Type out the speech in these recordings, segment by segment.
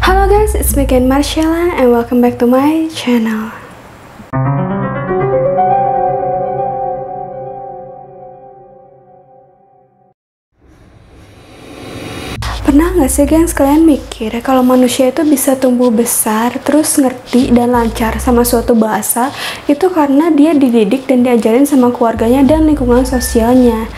Halo guys, it's me again Marcella and welcome back to my channel. Pernah gak sih gengs kalian mikir kalau manusia itu bisa tumbuh besar, terus ngerti dan lancar sama suatu bahasa itu karena dia dididik dan diajarin sama keluarganya dan lingkungan sosialnya.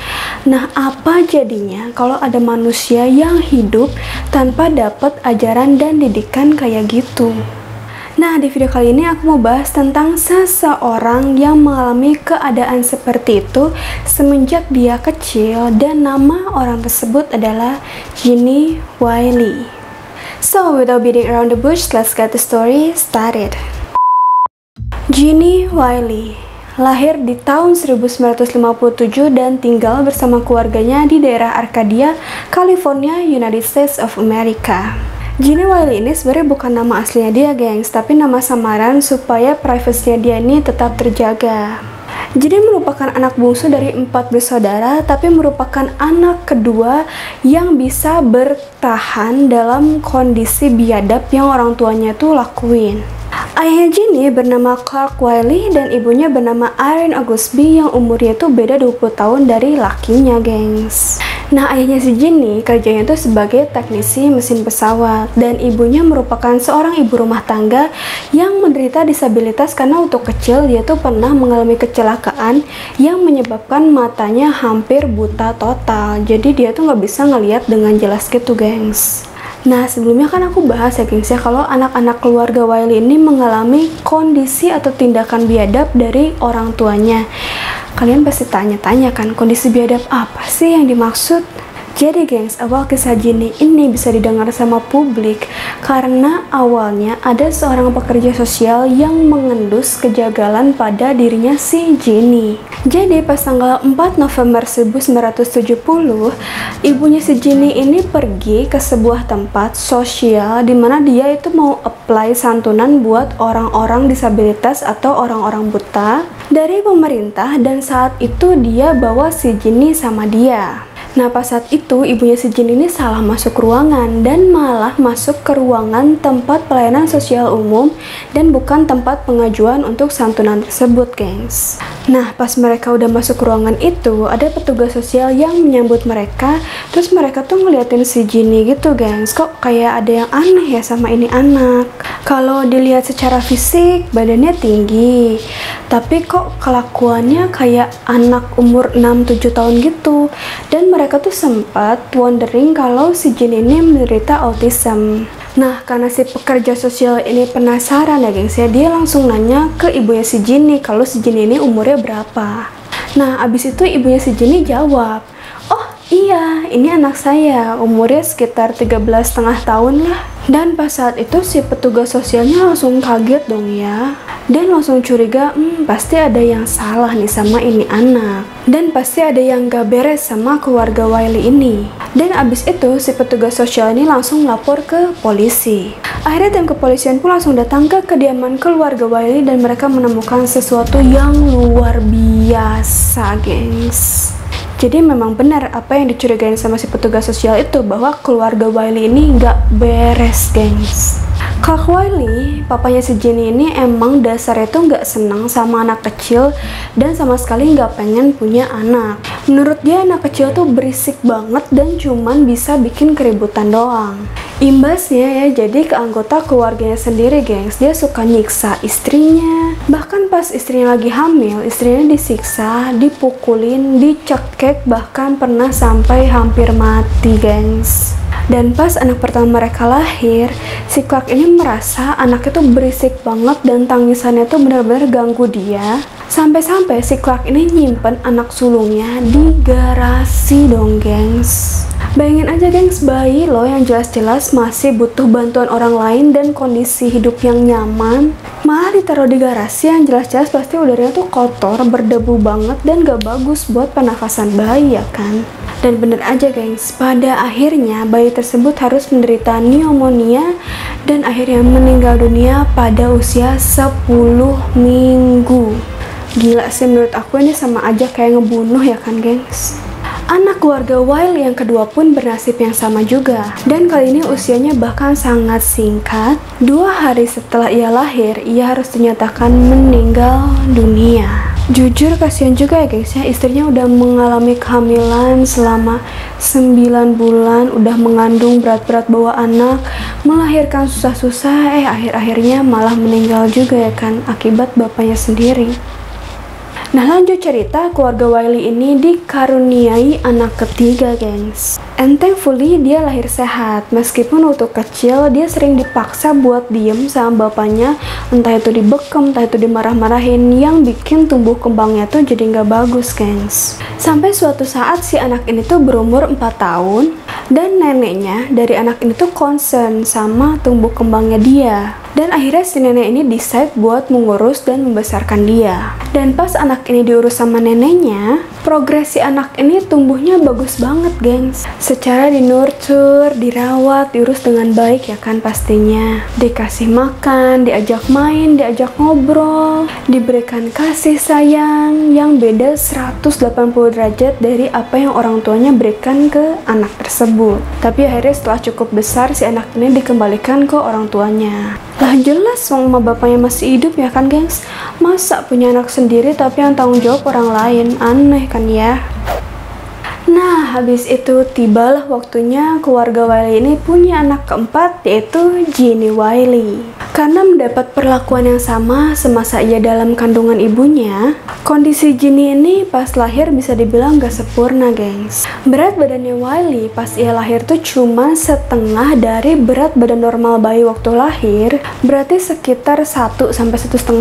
Nah, apa jadinya kalau ada manusia yang hidup tanpa dapat ajaran dan didikan kayak gitu? Nah, di video kali ini aku mau bahas tentang seseorang yang mengalami keadaan seperti itu semenjak dia kecil, dan nama orang tersebut adalah Ginny Wylie. So, without beating around the bush, let's get the story started. Ginny Wylie lahir di tahun 1957 dan tinggal bersama keluarganya di daerah Arcadia, California, United States of America. Ginny Wylie ini sebenarnya bukan nama aslinya dia, gengs, tapi nama samaran supaya privasinya dia ini tetap terjaga. Ginny merupakan anak bungsu dari 4 bersaudara, tapi merupakan anak kedua yang bisa bertahan dalam kondisi biadab yang orang tuanya tuh lakuin. Ayahnya Ginny bernama Clark Wylie dan ibunya bernama Irene Augusby yang umurnya tuh beda 20 tahun dari lakinya, gengs. Nah, ayahnya si Ginny kerjanya tuh sebagai teknisi mesin pesawat, dan ibunya merupakan seorang ibu rumah tangga yang menderita disabilitas karena untuk kecil dia tuh pernah mengalami kecelakaan yang menyebabkan matanya hampir buta total. Jadi dia tuh nggak bisa ngelihat dengan jelas gitu, gengs. Nah, sebelumnya kan aku bahas ya gengs ya, kalau anak-anak keluarga Wylie ini mengalami kondisi atau tindakan biadab dari orang tuanya. Kalian pasti tanya-tanya kan, kondisi biadab apa sih yang dimaksud? Jadi gengs, awal kisah Ginny ini bisa didengar sama publik karena awalnya ada seorang pekerja sosial yang mengendus kejagalan pada dirinya si Ginny. Jadi pas tanggal 4 November 1970, ibunya si Ginny ini pergi ke sebuah tempat sosial di mana dia itu mau apply santunan buat orang-orang disabilitas atau orang-orang buta dari pemerintah, dan saat itu dia bawa si Ginny sama dia. Nah, pas saat itu ibunya si Ginny ini salah masuk ruangan dan malah masuk ke ruangan tempat pelayanan sosial umum dan bukan tempat pengajuan untuk santunan tersebut, gengs. Nah, pas mereka udah masuk ruangan itu, ada petugas sosial yang menyambut mereka, terus mereka tuh ngeliatin si Ginny gitu, gengs. Kok kayak ada yang aneh ya sama ini anak. Kalau dilihat secara fisik, badannya tinggi, tapi kok kelakuannya kayak anak umur 6-7 tahun gitu. Dan mereka tuh sempat wondering kalau si Ginny ini menderita autism. Nah, karena si pekerja sosial ini penasaran ya gengs ya, dia langsung nanya ke ibunya si Ginny kalau si Ginny ini umurnya berapa. Nah, abis itu ibunya si Ginny jawab, "Oh iya, ini anak saya, umurnya sekitar 13,5 tahun lah." Dan pas saat itu si petugas sosialnya langsung kaget dong ya, dan langsung curiga, pasti ada yang salah nih sama ini anak, dan pasti ada yang gak beres sama keluarga Wylie ini. Dan abis itu si petugas sosial ini langsung lapor ke polisi. Akhirnya tim kepolisian pun langsung datang ke kediaman keluarga Wylie dan mereka menemukan sesuatu yang luar biasa, gengs. Jadi memang benar apa yang dicurigain sama si petugas sosial itu, bahwa keluarga Wylie ini nggak beres, gengs. Clark Wylie, papanya si Ginny ini emang dasarnya tuh nggak senang sama anak kecil dan sama sekali nggak pengen punya anak. Menurut dia anak kecil tuh berisik banget dan cuman bisa bikin keributan doang. Imbasnya ya, jadi ke anggota keluarganya sendiri, gengs, dia suka nyiksa istrinya. Bahkan pas istrinya lagi hamil, istrinya disiksa, dipukulin, dicekek, bahkan pernah sampai hampir mati, gengs. Dan pas anak pertama mereka lahir, si Clark ini merasa anaknya tuh berisik banget dan tangisannya tuh benar-benar ganggu dia. Sampai-sampai si Clark ini nyimpen anak sulungnya di garasi dong, gengs. Bayangin aja, gengs, bayi loh yang jelas-jelas masih butuh bantuan orang lain dan kondisi hidup yang nyaman, malah ditaruh di garasi yang jelas-jelas pasti udaranya tuh kotor, berdebu banget, dan gak bagus buat pernafasan bayi ya kan. Dan bener aja, gengs, pada akhirnya bayi tersebut harus menderita pneumonia dan akhirnya meninggal dunia pada usia 10 minggu. Gila sih, menurut aku ini sama aja kayak ngebunuh ya kan, gengs. Anak keluarga Wiley yang kedua pun bernasib yang sama juga. Dan kali ini usianya bahkan sangat singkat. 2 hari setelah ia lahir, ia harus dinyatakan meninggal dunia. Jujur kasihan juga ya guys ya, istrinya udah mengalami kehamilan selama 9 bulan, udah mengandung berat-berat bawa anak, melahirkan susah-susah, akhir-akhirnya malah meninggal juga ya kan, akibat bapaknya sendiri. Nah lanjut cerita, keluarga Wiley ini dikaruniai anak ketiga gengs. And thankfully dia lahir sehat. Meskipun waktu kecil dia sering dipaksa buat diem sama bapaknya, entah itu dibekam, entah itu dimarah-marahin, yang bikin tumbuh kembangnya tuh jadi nggak bagus gengs. Sampai suatu saat si anak ini tuh berumur 4 tahun, dan neneknya dari anak ini tuh concern sama tumbuh kembangnya dia. Dan akhirnya si nenek ini decide buat mengurus dan membesarkan dia. Dan pas anak ini diurus sama neneknya, progresi anak ini tumbuhnya bagus banget gengs. Secara dinurture, dirawat, diurus dengan baik ya kan pastinya. Dikasih makan, diajak main, diajak ngobrol, diberikan kasih sayang yang beda 180 derajat dari apa yang orang tuanya berikan ke anak tersebut. Tapi akhirnya setelah cukup besar, si anak ini dikembalikan ke orang tuanya. Lah jelas sama bapaknya masih hidup ya kan gengs. Masa punya anak sendiri tapi yang tanggung jawab orang lain, aneh kan ya. Nah habis itu tibalah waktunya keluarga Wiley ini punya anak keempat, yaitu Ginny Wiley. Karena mendapat perlakuan yang sama semasa ia dalam kandungan ibunya, kondisi Ginny ini pas lahir bisa dibilang gak sempurna gengs. Berat badannya Wiley pas ia lahir tuh cuma setengah dari berat badan normal bayi waktu lahir, berarti sekitar 1-1,5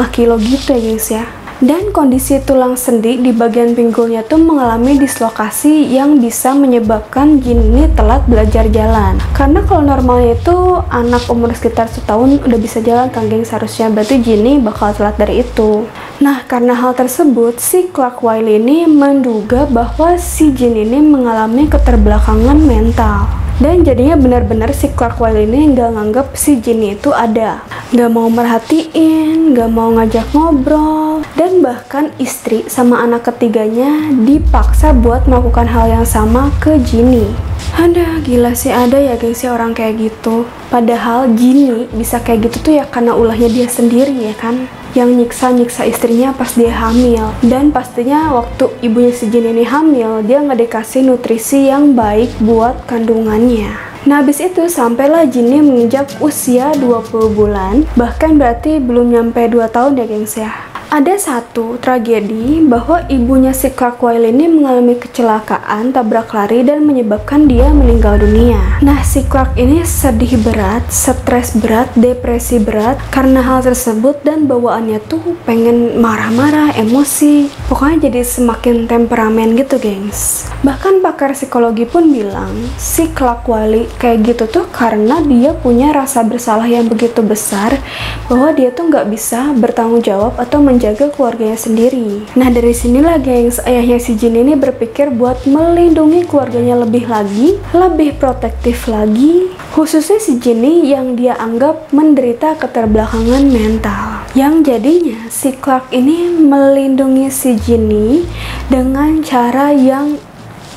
kilo gitu ya gengs ya. Dan kondisi tulang sendi di bagian pinggulnya tuh mengalami dislokasi yang bisa menyebabkan Ginny telat belajar jalan. Karena kalau normalnya itu anak umur sekitar 1 tahun udah bisa jalan kan geng, seharusnya berarti Ginny bakal telat dari itu. Nah karena hal tersebut, si Clark Wiley ini menduga bahwa si Ginny ini mengalami keterbelakangan mental. Dan jadinya benar-benar si Clark Wiley ini nggak nganggap si Ginny itu ada, nggak mau merhatiin, nggak mau ngajak ngobrol, dan bahkan istri sama anak ketiganya dipaksa buat melakukan hal yang sama ke Ginny. Ada gila sih, ada ya guys ya orang kayak gitu. Padahal Ginny bisa kayak gitu tuh ya karena ulahnya dia sendiri ya kan, yang nyiksa istrinya pas dia hamil. Dan pastinya waktu ibunya si Ginny ini hamil, dia nggak dikasih nutrisi yang baik buat kandungannya. Nah habis itu sampailah Ginny menginjak usia 20 bulan, bahkan berarti belum nyampe 2 tahun ya gengs ya. Ada satu tragedi bahwa ibunya si Clark Wiley ini mengalami kecelakaan tabrak lari dan menyebabkan dia meninggal dunia. Nah si Clark ini sedih berat, stres berat, depresi berat karena hal tersebut, dan bawaannya tuh pengen marah-marah, emosi, pokoknya jadi semakin temperamen gitu gengs. Bahkan pakar psikologi pun bilang si Clark Wiley kayak gitu tuh karena dia punya rasa bersalah yang begitu besar bahwa dia tuh nggak bisa bertanggung jawab atau menjaga keluarganya sendiri. Nah dari sinilah gengs, ayahnya si Ginny ini berpikir buat melindungi keluarganya lebih lagi, lebih protektif lagi, khususnya si Ginny yang dia anggap menderita keterbelakangan mental. Yang jadinya si Clark ini melindungi si Ginny dengan cara yang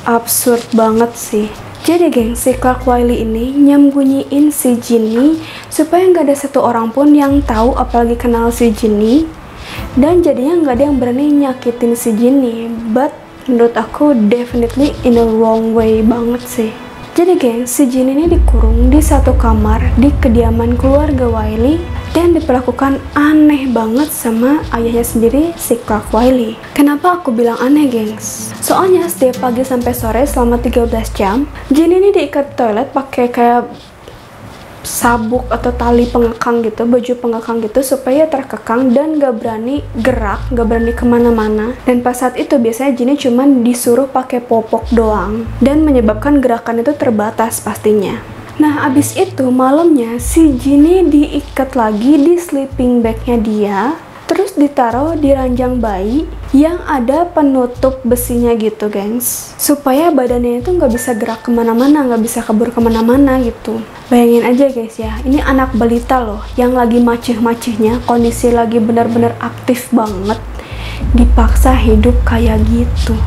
absurd banget sih. Jadi geng, si Clark Wiley ini nyembunyiin si Ginny supaya nggak ada satu orang pun yang tahu apalagi kenal si Ginny. Dan jadinya nggak ada yang berani nyakitin si Ginny. But menurut aku definitely in a wrong way banget sih. Jadi geng, si Ginny ini dikurung di satu kamar di kediaman keluarga Wiley dan diperlakukan aneh banget sama ayahnya sendiri, si Clark Wiley. Kenapa aku bilang aneh gengs? Soalnya setiap pagi sampai sore selama 13 jam, Ginny ini diikat di toilet pakai kayak sabuk atau tali pengekang gitu, baju pengekang gitu, supaya terkekang dan gak berani gerak, gak berani kemana-mana. Dan pas saat itu biasanya Ginny cuman disuruh pakai popok doang, dan menyebabkan gerakan itu terbatas pastinya. Nah abis itu malamnya si Ginny diikat lagi di sleeping bagnya dia, terus ditaruh di ranjang bayi yang ada penutup besinya gitu gengs, supaya badannya itu nggak bisa gerak kemana-mana, nggak bisa kabur kemana-mana gitu. Bayangin aja guys ya, ini anak balita loh yang lagi macih-macihnya, kondisi lagi benar-benar aktif banget, dipaksa hidup kayak gitu.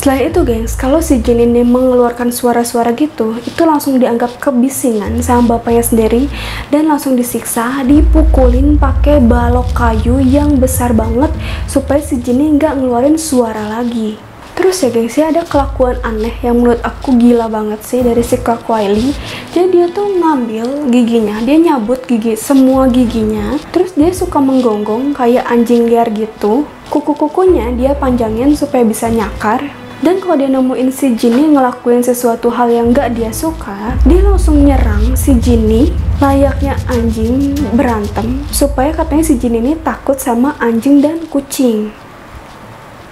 Selain itu gengs, kalau si Jin ini mengeluarkan suara-suara gitu, itu langsung dianggap kebisingan sama bapaknya sendiri dan langsung disiksa, dipukulin pakai balok kayu yang besar banget supaya si Jin ini nggak ngeluarin suara lagi. Terus ya gengs ya, ada kelakuan aneh yang menurut aku gila banget sih dari si Clark Wiley. Jadi dia tuh ngambil giginya, dia nyabut semua giginya, terus dia suka menggonggong kayak anjing liar gitu. Kuku-kukunya dia panjangin supaya bisa nyakar. Dan kalau dia nemuin si Jinny ngelakuin sesuatu hal yang gak dia suka, dia langsung nyerang si Jinny layaknya anjing berantem, supaya katanya si Jinny ini takut sama anjing dan kucing.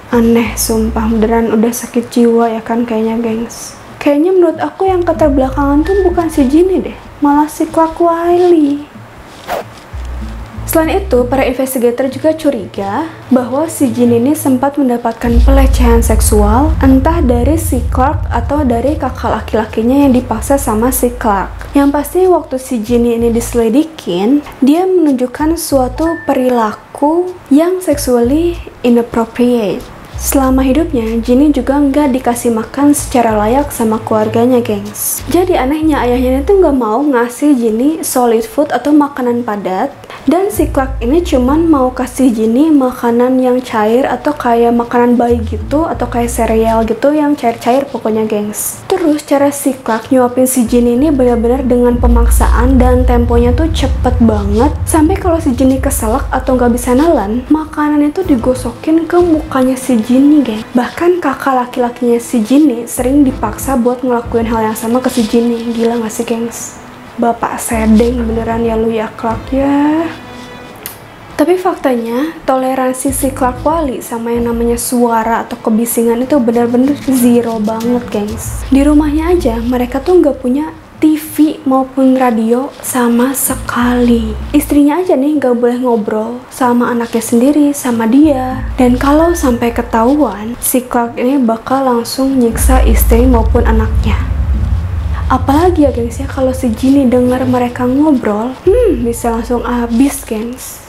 Aneh sumpah, beneran udah sakit jiwa ya kan kayaknya gengs. Kayaknya menurut aku yang keterbelakangan tuh bukan si Jinny deh, malah si Clark Wiley. Selain itu, para investigator juga curiga bahwa si Jin ini sempat mendapatkan pelecehan seksual entah dari si Clark atau dari kakak laki-lakinya yang dipaksa sama si Clark. Yang pasti waktu si Jin ini diselidikin, dia menunjukkan suatu perilaku yang sexually inappropriate. Selama hidupnya, Jinny juga nggak dikasih makan secara layak sama keluarganya, gengs. Jadi anehnya ayahnya itu nggak mau ngasih Jinny solid food atau makanan padat, dan si Clark ini cuman mau kasih Jinny makanan yang cair atau kayak makanan bayi gitu, atau kayak sereal gitu yang cair-cair pokoknya, gengs. Terus cara si Clark nyuapin si Jinny ini benar-benar dengan pemaksaan dan temponya tuh cepet banget, sampai kalau si Jinny keselak atau nggak bisa nelen, makanan itu digosokin ke mukanya si Jinny, geng. Bahkan kakak laki-lakinya si Jinny sering dipaksa buat ngelakuin hal yang sama ke si Jinny. Gila gak sih, gengs? Bapak sedeng beneran ya lu ya, Clark ya. Tapi faktanya, toleransi si Clark Wiley sama yang namanya suara atau kebisingan itu bener-bener zero banget, gengs. Di rumahnya aja, mereka tuh nggak punya TV maupun radio sama sekali. Istrinya aja nih gak boleh ngobrol sama anaknya sendiri, sama dia. Dan kalau sampai ketahuan, si Clark ini bakal langsung nyiksa istri maupun anaknya. Apalagi ya gengs ya, kalau si Jinny dengar mereka ngobrol, bisa langsung habis, gengs.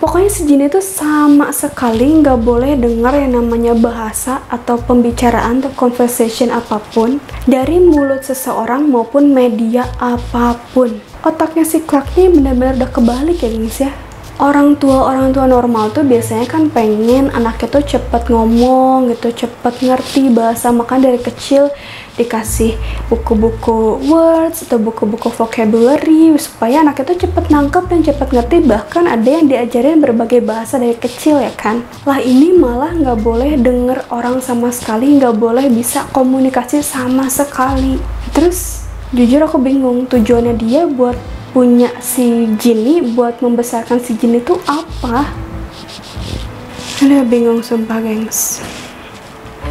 Pokoknya si Jinny itu sama sekali nggak boleh dengar yang namanya bahasa atau pembicaraan atau conversation apapun dari mulut seseorang maupun media apapun. Otaknya si Clark ini benar-benar udah kebalik ya gengs ya. Orang tua normal tuh biasanya kan pengen anaknya tuh cepet ngomong gitu, cepet ngerti bahasa, makanya dari kecil dikasih buku-buku words atau buku-buku vocabulary supaya anaknya tuh cepet nangkep dan cepet ngerti. Bahkan ada yang diajarin berbagai bahasa dari kecil ya kan. Lah ini malah nggak boleh denger orang sama sekali, nggak boleh bisa komunikasi sama sekali. Terus jujur aku bingung tujuannya dia buat punya si Jinny, buat membesarkan si Jinny itu apa? Udah bingung sumpah, gengs.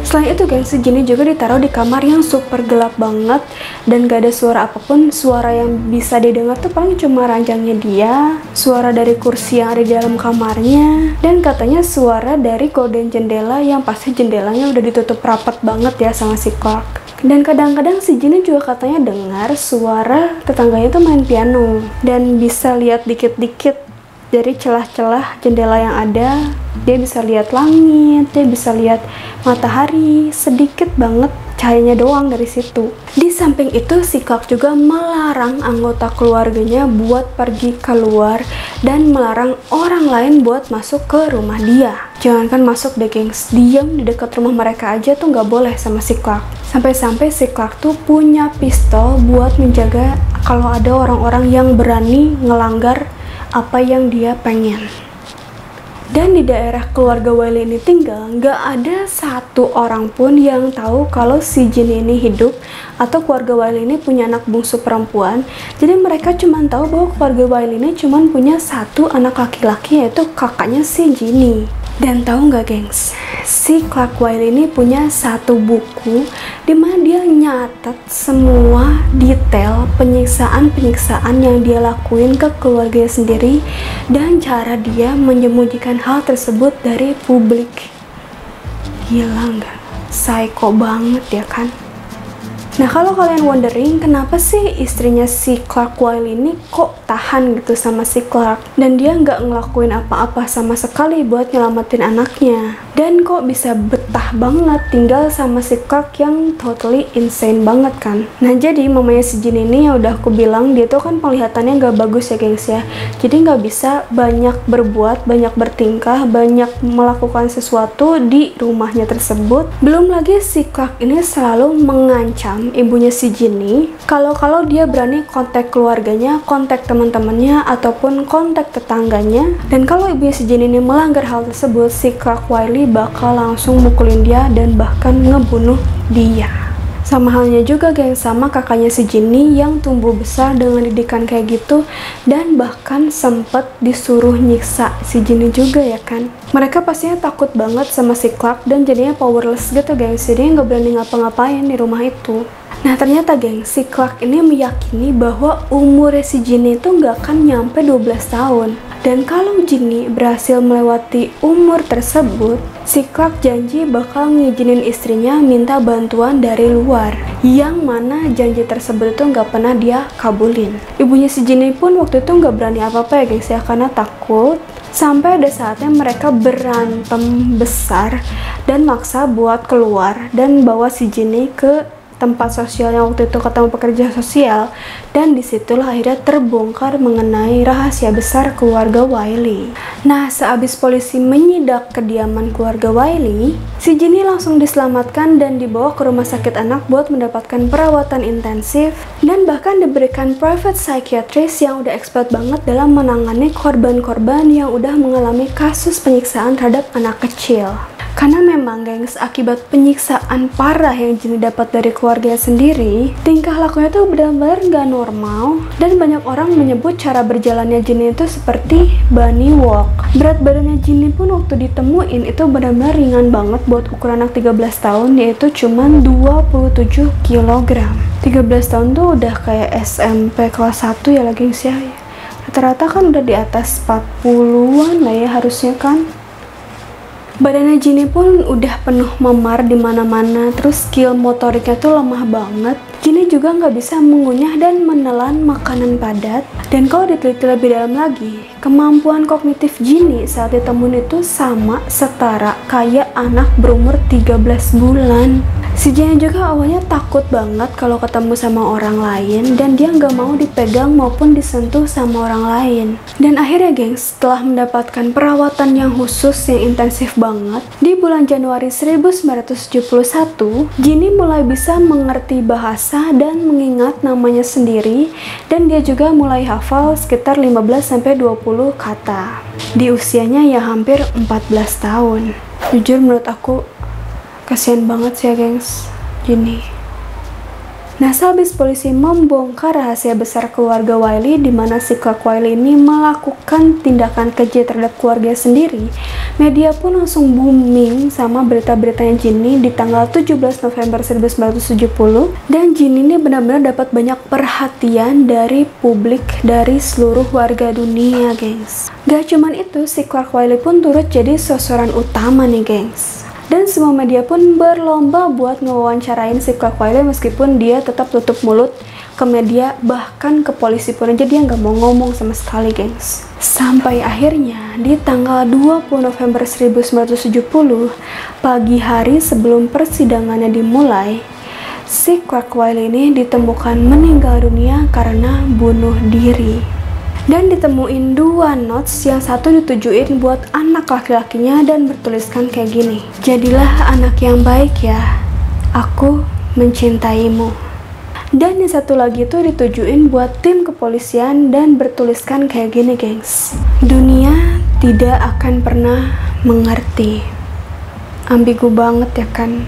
Selain itu, gengs, si Jinny juga ditaruh di kamar yang super gelap banget dan gak ada suara apapun. Suara yang bisa didengar tuh paling cuma ranjangnya dia, suara dari kursi yang ada di dalam kamarnya, dan katanya suara dari gorden jendela yang pasti jendelanya udah ditutup rapat banget ya sama si Clark. Dan kadang-kadang si Jinny juga katanya dengar suara tetangganya tuh main piano dan bisa lihat dikit-dikit dari celah-celah jendela yang ada. Dia bisa lihat langit, dia bisa lihat matahari, sedikit banget cahayanya doang dari situ. Di samping itu, si Clark juga melarang anggota keluarganya buat pergi keluar dan melarang orang lain buat masuk ke rumah dia. Jangankan masuk deh, gengs, diam di dekat rumah mereka aja tuh nggak boleh sama si Clark. Sampai-sampai si Clark tuh punya pistol buat menjaga kalau ada orang-orang yang berani ngelanggar apa yang dia pengen. Dan di daerah keluarga Wiley ini tinggal, nggak ada satu orang pun yang tahu kalau si Jinny ini hidup atau keluarga Wiley ini punya anak bungsu perempuan. Jadi mereka cuma tahu bahwa keluarga Wiley ini cuma punya satu anak laki-laki, yaitu kakaknya si Jinny. Dan tahu nggak, gengs, si Clark Wiley ini punya satu buku dimana dia nyatet semua detail penyiksaan-penyiksaan yang dia lakuin ke keluarganya sendiri dan cara dia menyembunyikan hal tersebut dari publik. Gila nggak? Psycho banget ya kan? Nah, kalau kalian wondering kenapa sih istrinya si Clark Wiley ini kok tahan gitu sama si Clark, dan dia nggak ngelakuin apa-apa sama sekali buat nyelamatin anaknya, dan kok bisa betah banget tinggal sama si Clark yang totally insane banget kan. Nah, jadi mamanya si Jin ini yang udah aku bilang, dia tuh kan penglihatannya nggak bagus ya gengs ya, jadi nggak bisa banyak berbuat, banyak bertingkah, banyak melakukan sesuatu di rumahnya tersebut. Belum lagi si Clark ini selalu mengancam ibunya si Ginny kalau dia berani kontak keluarganya, kontak teman-temannya, ataupun kontak tetangganya, dan kalau ibunya si Ginny ini melanggar hal tersebut, si Clark Wiley bakal langsung mukulin dia dan bahkan ngebunuh dia. Sama halnya juga geng sama kakaknya si Ginny yang tumbuh besar dengan didikan kayak gitu, dan bahkan sempet disuruh nyiksa si Ginny juga ya kan. Mereka pastinya takut banget sama si Clark dan jadinya powerless gitu geng, jadi nggak berani ngapa-ngapain di rumah itu. Nah, ternyata geng, si Clark ini meyakini bahwa umur si Ginny itu nggak akan nyampe 12 tahun. Dan kalau Ginny berhasil melewati umur tersebut, si Clark janji bakal ngizinin istrinya minta bantuan dari luar, yang mana janji tersebut itu nggak pernah dia kabulin. Ibunya si Ginny pun waktu itu nggak berani apa-apa ya gengs ya, karena takut. Sampai ada saatnya mereka berantem besar dan maksa buat keluar dan bawa si Ginny ke tempat sosial yang waktu itu ketemu pekerja sosial, dan disitulah akhirnya terbongkar mengenai rahasia besar keluarga Wiley. Nah, sehabis polisi menyidak kediaman keluarga Wiley, si Ginny langsung diselamatkan dan dibawa ke rumah sakit anak buat mendapatkan perawatan intensif dan bahkan diberikan private psychiatrist yang udah expert banget dalam menangani korban-korban yang udah mengalami kasus penyiksaan terhadap anak kecil. Karena memang gengs, akibat penyiksaan parah yang Ginny dapat dari keluarganya sendiri, tingkah lakunya tuh benar-benar nggak normal, dan banyak orang menyebut cara berjalannya Ginny itu seperti bunny walk. Berat badannya Ginny pun waktu ditemuin itu benar-benar ringan banget buat ukuran anak 13 tahun, yaitu cuman 27 kg. 13 tahun tuh udah kayak SMP kelas 1 ya lah gengs ya. Rata-rata kan udah di atas 40-an lah ya harusnya kan. Badannya Ginny pun udah penuh memar di mana-mana, terus skill motoriknya tuh lemah banget. Ginny juga nggak bisa mengunyah dan menelan makanan padat. Dan kalau diteliti lebih dalam lagi, kemampuan kognitif Ginny saat ditemuin itu sama setara kayak anak berumur 13 bulan. Si Ginny juga awalnya takut banget kalau ketemu sama orang lain, dan dia nggak mau dipegang maupun disentuh sama orang lain. Dan akhirnya gengs, setelah mendapatkan perawatan yang khusus yang intensif banget, di bulan Januari 1971, Ginny mulai bisa mengerti bahasa dan mengingat namanya sendiri, dan dia juga mulai hafal sekitar 15-20 kata di usianya yang hampir 14 tahun. Jujur menurut aku kasian banget sih ya gengs, Ginny. Nah, sehabis polisi membongkar rahasia besar keluarga Wiley di mana si Clark Wiley ini melakukan tindakan keji terhadap keluarga sendiri, media pun langsung booming sama berita-beritanya Ginny di tanggal 17 November 1970, dan Ginny ini benar-benar dapat banyak perhatian dari publik dari seluruh warga dunia, gengs. Gak cuman itu, si Clark Wiley pun turut jadi sasaran utama nih, gengs. Dan semua media pun berlomba buat ngewawancarain si Clark Wiley meskipun dia tetap tutup mulut ke media, bahkan ke polisi pun aja dia nggak mau ngomong sama sekali, gengs. Sampai akhirnya di tanggal 20 November 1970, pagi hari sebelum persidangannya dimulai, si Clark Wiley ini ditemukan meninggal dunia karena bunuh diri. Dan ditemuin dua notes, yang satu ditujuin buat anak laki-lakinya dan bertuliskan kayak gini: "Jadilah anak yang baik ya, aku mencintaimu." Dan yang satu lagi tuh ditujuin buat tim kepolisian dan bertuliskan kayak gini, gengs: "Dunia tidak akan pernah mengerti." Ambigu banget ya kan?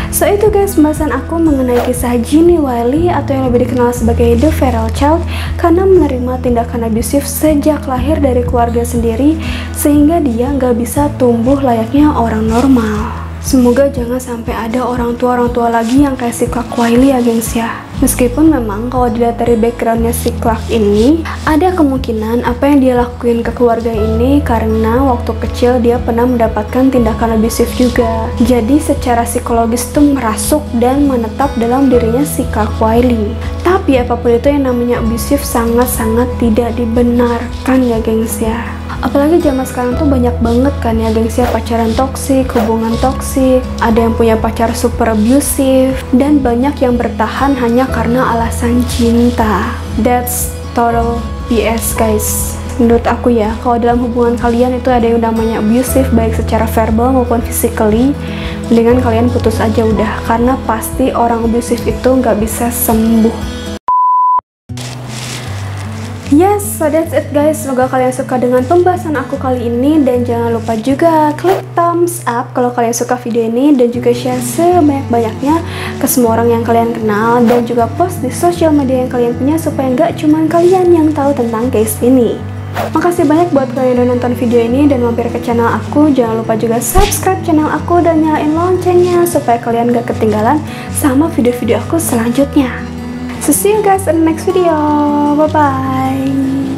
So itu guys pembahasan aku mengenai kisah Ginny Wiley atau yang lebih dikenal sebagai The Feral Child, karena menerima tindakan abusif sejak lahir dari keluarga sendiri sehingga dia nggak bisa tumbuh layaknya orang normal. Semoga jangan sampai ada orang tua lagi yang kayak si Clark Wiley ya gengs ya. Meskipun memang kalau dilihat dari backgroundnya si Clark ini, ada kemungkinan apa yang dia lakuin ke keluarga ini karena waktu kecil dia pernah mendapatkan tindakan abusif juga. Jadi secara psikologis tuh merasuk dan menetap dalam dirinya si Clark Wiley. Tapi apapun itu yang namanya abusif sangat-sangat tidak dibenarkan ya gengs ya. Apalagi zaman sekarang tuh banyak banget kan ya gengs ya, pacaran toksik, hubungan toksik, ada yang punya pacar super abusive, dan banyak yang bertahan hanya karena alasan cinta. That's total BS guys. Menurut aku ya, kalau dalam hubungan kalian itu ada yang namanya abusive, baik secara verbal maupun physically, mendingan kalian putus aja udah, karena pasti orang abusive itu nggak bisa sembuh. Yes, so that's it guys. Semoga kalian suka dengan pembahasan aku kali ini, dan jangan lupa juga klik thumbs up kalau kalian suka video ini, dan juga share sebanyak-banyaknya ke semua orang yang kalian kenal, dan juga post di sosial media yang kalian punya supaya nggak cuma kalian yang tahu tentang case ini. Makasih banyak buat kalian yang udah nonton video ini dan mampir ke channel aku. Jangan lupa juga subscribe channel aku dan nyalain loncengnya supaya kalian gak ketinggalan sama video-video aku selanjutnya. So see you guys in the next video. Bye bye.